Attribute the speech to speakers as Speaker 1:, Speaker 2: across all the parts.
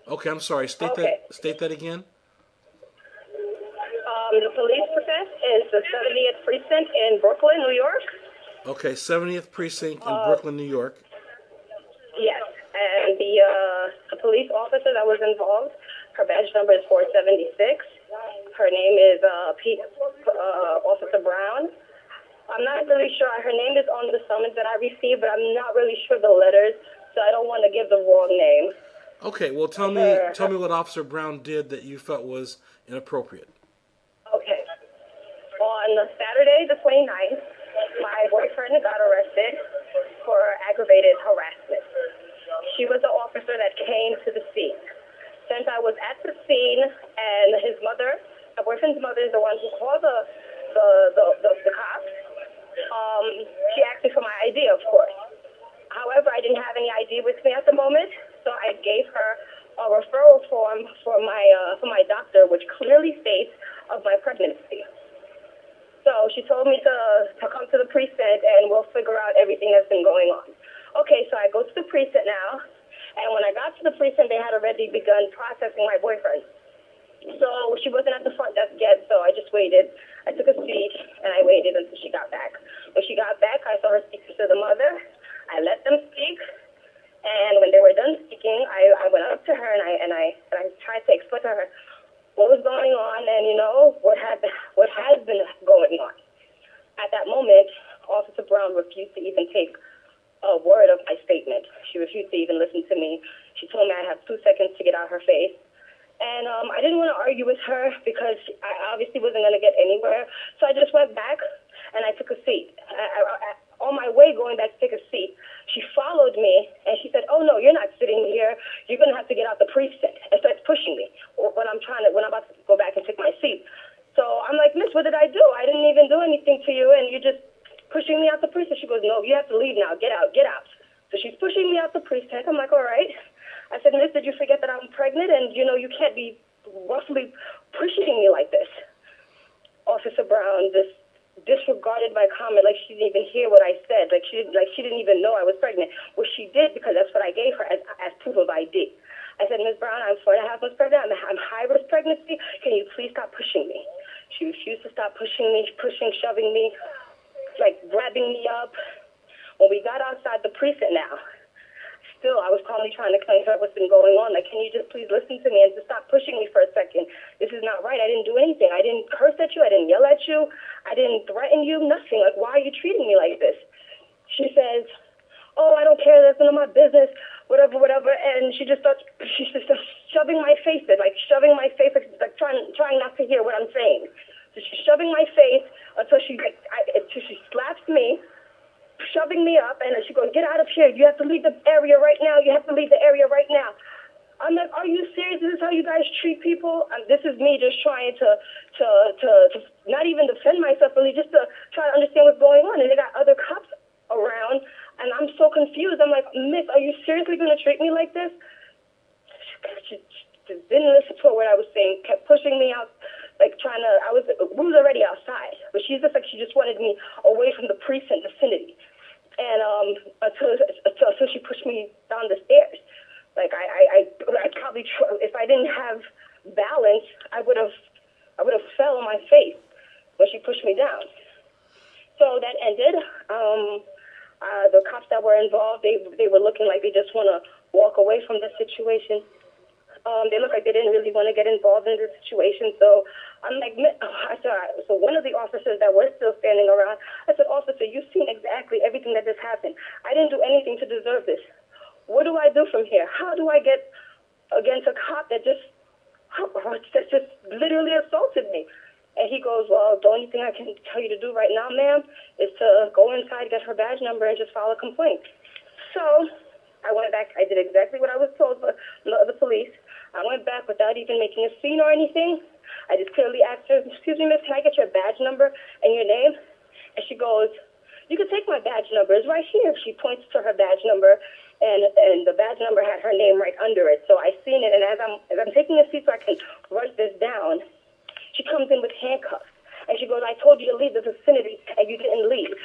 Speaker 1: Okay, I'm sorry. State
Speaker 2: Okay.
Speaker 1: that. State that again.
Speaker 2: The police process is the 70th Precinct in Brooklyn, New York.
Speaker 1: Okay, 70th precinct in
Speaker 2: Uh,
Speaker 1: Brooklyn, New York.
Speaker 2: yes, and the police officer that was involved, her badge number is 476. Her name is Officer Brown. I'm not really sure. Her name is on the summons that I received, but I'm not really sure the letters, so I don't want to give the wrong name.
Speaker 1: Okay, well tell me
Speaker 2: Her,
Speaker 1: tell me what Officer Brown did that you felt was inappropriate.
Speaker 2: okay. On Saturday, the 29th, my boyfriend got arrested for aggravated harassment. She was the officer that came to the scene. Since I was at the scene and his mother, my boyfriend's mother is the one who called the cops, she asked me for my ID, of course. However, I didn't have any ID with me at the moment, so I gave her a referral form for my doctor, which clearly states of my pregnancy. So she told me to come to the precinct and we'll figure out everything that's been going on. Okay, so I go to the precinct now, and when I got to the precinct, they had already begun processing my boyfriend. So she wasn't at the front desk yet, so I just waited. I took a seat and I waited until she got back. When she got back, I saw her speaking to the mother. I let them speak, and when they were done speaking, I went up to her and I tried to explain to her what was going on and what has been going on. At that moment, Officer Brown refused to even take a word of my statement. She refused to even listen to me. She told me I had 2 seconds to get out her face. And I didn't want to argue with her because I obviously wasn't going to get anywhere. So I just went back and I took a seat. On my way going back to take a seat, she followed me and she said, "Oh no, you're not sitting here. You're going to have to get out the precinct," and starts pushing me when I'm about to go back and take my seat. So I'm like, "Miss, what did I do? I didn't even do anything to you, and you're just pushing me out the precinct." She goes, "No, you have to leave now. Get out, get out." So she's pushing me out the precinct. I'm like, "All right." I said, "Miss, did you forget that I'm pregnant? And, you can't be roughly pushing me like this." Officer Brown just disregarded my comment like she didn't even hear what I said. Like she didn't even know I was pregnant. Well, she did because that's what I gave her as proof of ID. I said, "Ms. Brown, I'm 4.5 months pregnant. I'm high-risk pregnancy. Can you please stop pushing me?" She refused to stop pushing me, shoving me, like grabbing me up. When we got outside the precinct now, still, I was calmly trying to explain to her what's been going on. Like, "Can you just please listen to me and just stop pushing me for a second? This is not right. I didn't do anything. I didn't curse at you. I didn't yell at you. I didn't threaten you. Nothing. Like, why are you treating me like this?" She says, "Oh, I don't care. That's none of my business. Whatever, whatever." And she just starts shoving my face in, like shoving my face, like trying not to hear what I'm saying. So she's shoving my face until she slaps me, shoving me up, and she goes, "Get out of here. You have to leave the area right now. You have to leave the area right now." I'm like, "Are you serious? This is how you guys treat people?" This is me just trying to not even defend myself, really, just to try to understand what's going on. And they got other cops around, and I'm so confused. I'm like, "Miss, are you seriously going to treat me like this?" She didn't listen to what I was saying, kept pushing me out, like we was already outside, but she just wanted me away from the precinct vicinity. And until she pushed me down the stairs. Like I probably, if I didn't have balance, I would have fell on my face when she pushed me down. So that ended. The cops that were involved, they were looking like they just want to walk away from the situation. They looked like they didn't really want to get involved in the situation. So I'm like, so one of the officers that were still standing around, I said, "Officer, you've seen exactly everything that just happened. I didn't do anything to deserve this. What do I do from here? How do I get against a cop that just literally assaulted me?" And he goes, "Well, the only thing I can tell you to do right now, ma'am, is to go inside, get her badge number, and just file a complaint." So I went back. I did exactly what I was told by the police. I went back without even making a scene or anything. I just clearly asked her, "Excuse me, miss, can I get your badge number and your name?" And she goes, "You can take my badge number. It's right here." She points to her badge number, and the badge number had her name right under it. So I seen it, and as I'm taking a seat so I can write this down, she comes in with handcuffs, and she goes, "I told you to leave the vicinity, and you didn't leave."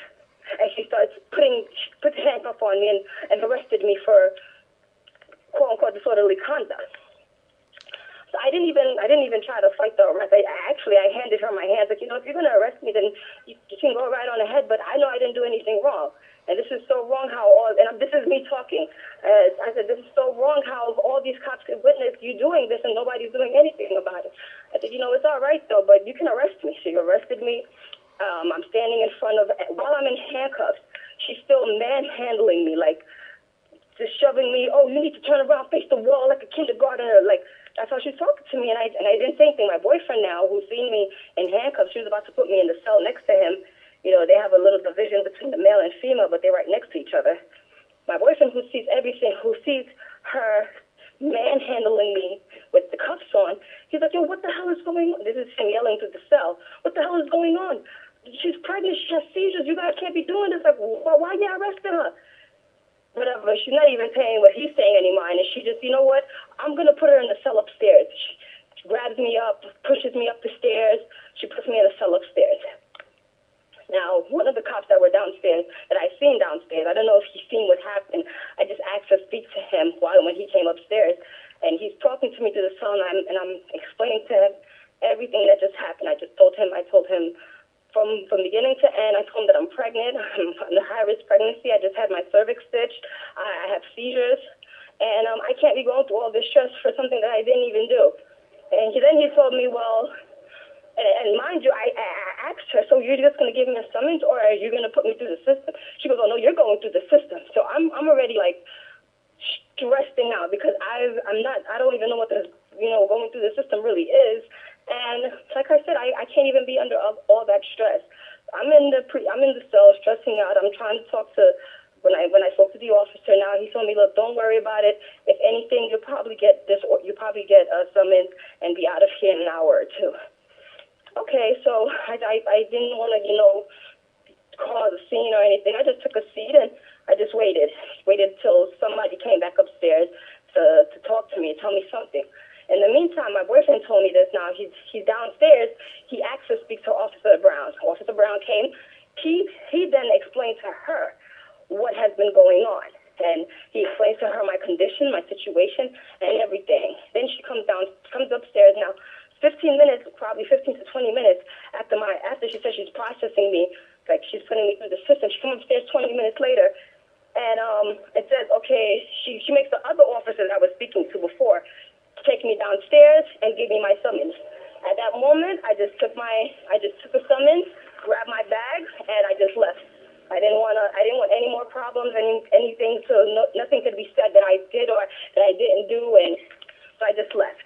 Speaker 2: And she starts put the handcuff on me and arrested me for quote unquote disorderly conduct. So I didn't even try to fight the arrest. I handed her my hands, like, if you're going to arrest me, then you can go right on ahead, but I know I didn't do anything wrong. And this is so wrong this is me talking. I said, this is so wrong how all these cops could witness you doing this and nobody's doing anything about it. I said, it's all right, though, but you can arrest me. So you arrested me. I'm standing in front of, while I'm in handcuffs, she's still manhandling me, like, just shoving me, oh, you need to turn around, face the wall like a kindergartner, like, that's how she's talking to me, and I didn't say anything. My boyfriend now, who's seen me in handcuffs, she was about to put me in the cell next to him. They have a little division between the male and female, but they're right next to each other. My boyfriend, who sees everything, who sees her manhandling me with the cuffs on, he's like, yo, what the hell is going on? This is him yelling through the cell. What the hell is going on? She's pregnant, she has seizures, you guys can't be doing this. Like, why you arresting her? Whatever, she's not even paying what he's saying any mind, and she just, you know what, I'm going to put her in the cell upstairs. She grabs me up, pushes me up the stairs, she puts me in the cell upstairs. Now, one of the cops that were downstairs, that I seen downstairs, I don't know if he's seen what happened, I just asked to speak to him when he came upstairs, and he's talking to me through the cell, and I'm explaining to him everything that just happened. I told him from beginning to end, I told him that I'm pregnant. I'm in a high-risk pregnancy. I just had my cervix stitched. I have seizures. And I can't be going through all this stress for something that I didn't even do. And then he told me, well, and mind you, I asked her, so you're just going to give me a summons or are you going to put me through the system? She goes, oh, no, you're going through the system. So I'm already, like, stressing out because I don't even know what going through the system really is. And like I said, I can't even be under all that stress. I'm in the cell, stressing out. I'm trying to talk to when I spoke to the officer. Now he told me, look, don't worry about it. If anything, you'll probably get a summons and be out of here in an hour or two. Okay, so I didn't want to cause a scene or anything. I just took a seat and I just waited till somebody came back upstairs to talk to me and tell me something. In the meantime, my boyfriend told me this now. He's downstairs. He asked to speak to Officer Brown. Officer Brown came. He then explained to her what has been going on. And he explains to her my condition, my situation, and everything. Then she comes upstairs. Now, 15 minutes, probably 15 to 20 minutes after she said she's processing me, like she's putting me through the system, she comes upstairs 20 minutes later, and it says, okay, she makes the other officer that I was speaking to before take me downstairs and give me my summons. At that moment, I just took the summons, grabbed my bag, and I just left. I didn't want any more problems, anything, so nothing could be said that I did or that I didn't do, and so I just left.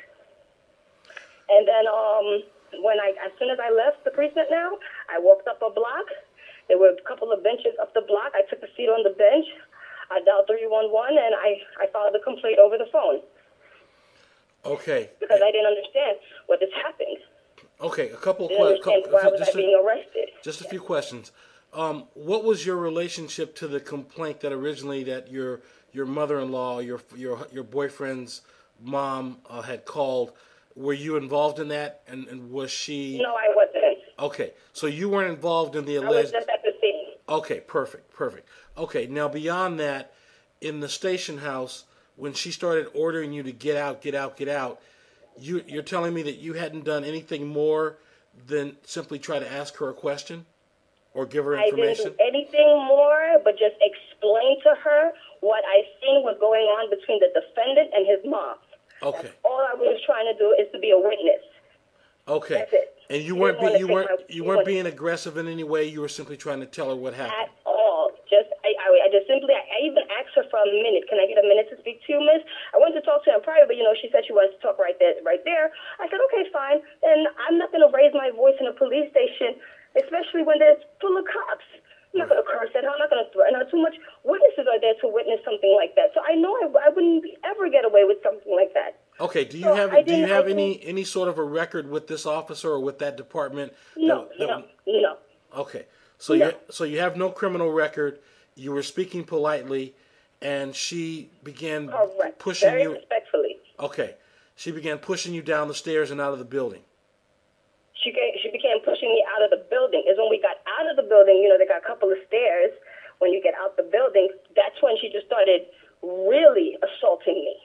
Speaker 2: And then as soon as I left the precinct now, I walked up a block. There were a couple of benches up the block. I took a seat on the bench. I dialed 311, and I filed the complaint over the phone.
Speaker 1: Okay.
Speaker 2: Because I didn't understand what just happened.
Speaker 1: Okay, a couple of
Speaker 2: questions. Why was I being arrested?
Speaker 1: Just a few questions. What was your relationship to the complaint that originally that your mother-in-law, your boyfriend's mom had called? Were you involved in that, and was she?
Speaker 2: No, I wasn't.
Speaker 1: Okay, so you weren't involved in the alleged.
Speaker 2: I was just at the scene.
Speaker 1: Okay, perfect. Okay, now beyond that, in the station house, when she started ordering you to get out, you're telling me that you hadn't done anything more than simply try to ask her a question or give her information?
Speaker 2: I didn't do anything more but just explain to her what I seen was going on between the defendant and his mom.
Speaker 1: Okay.
Speaker 2: That's all I was trying to do is to be a witness.
Speaker 1: Okay.
Speaker 2: That's it.
Speaker 1: And you weren't being aggressive in any way. You were simply trying to tell her what happened.
Speaker 2: At all. I even asked her for a minute. Can I get a minute to speak to you, miss? I wanted to talk to her in private, but she said she wanted to talk right there. I said, okay, fine. And I'm not going to raise my voice in a police station, especially when there's full of cops. I'm not going to curse at her. I'm not going to threaten her too much. Witnesses are there to witness something like that. So I know I wouldn't ever get away with something like that.
Speaker 1: Okay. Do you have any sort of a record with this officer or with that department?
Speaker 2: No.
Speaker 1: Okay. So you have no criminal record. You were speaking politely, and she began pushing you.
Speaker 2: Very respectfully.
Speaker 1: Okay. She began pushing you down the stairs and out of the building.
Speaker 2: She began pushing me out of the building. Is when we got out of the building, they got a couple of stairs. When you get out the building, that's when she just started really assaulting me.